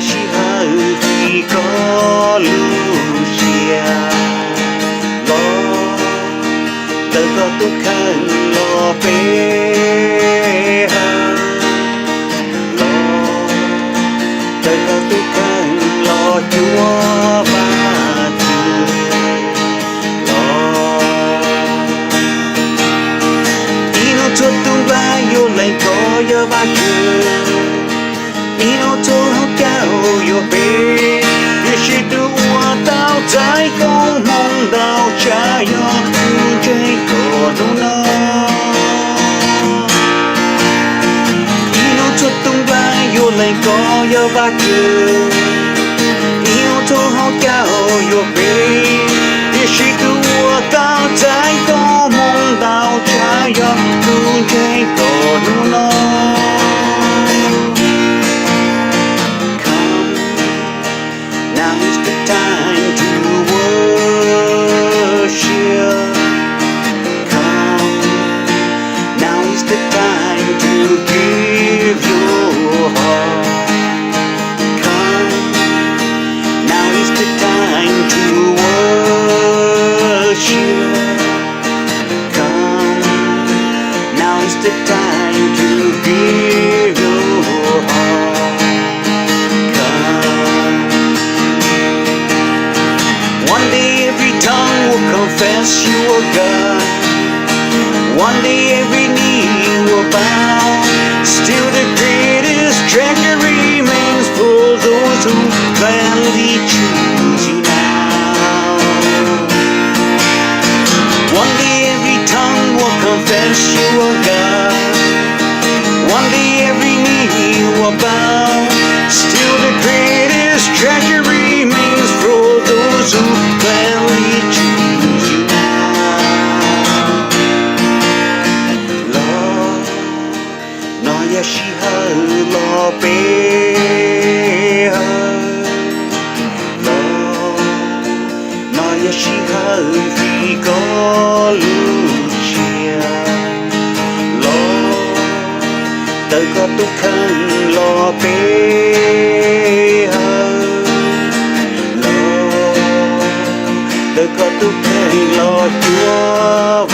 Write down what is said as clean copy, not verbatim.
chỉ hơi vì có Lucia lo tớ có tu khăn lo bê lo tớ có tu khăn lo chúa ba thương lo ino cho tung ba yo lại có yo ba thương ino cho hao cao yo bê để chỉ tu hoa tao trái không mong đau cha yo trái có đâu nó ino cho tung ba yo lại có yo ba thương ino cho hao cao yo bê để chỉ tu hoa tao trái không mong đau cha yo trái có đâu nó Now is the time to worship. Come, now is the time to give your heart. Come, now is the time to worship. Come, now is the time to give your heart. One day every tongue will confess you are God. One day every knee will bow. Still the greatest treasure remains for those who gladly choose you now. One day every tongue will confess you are God. One day every knee will bow. Still the greatest treasure remains for those who gladly choose you now. Lord, nói chỉ hơi lo bê Lord, nói chỉ hơi vì có Lucia Lord, tớ có tu khăn lo bê tớ có tu khăn lo Chúa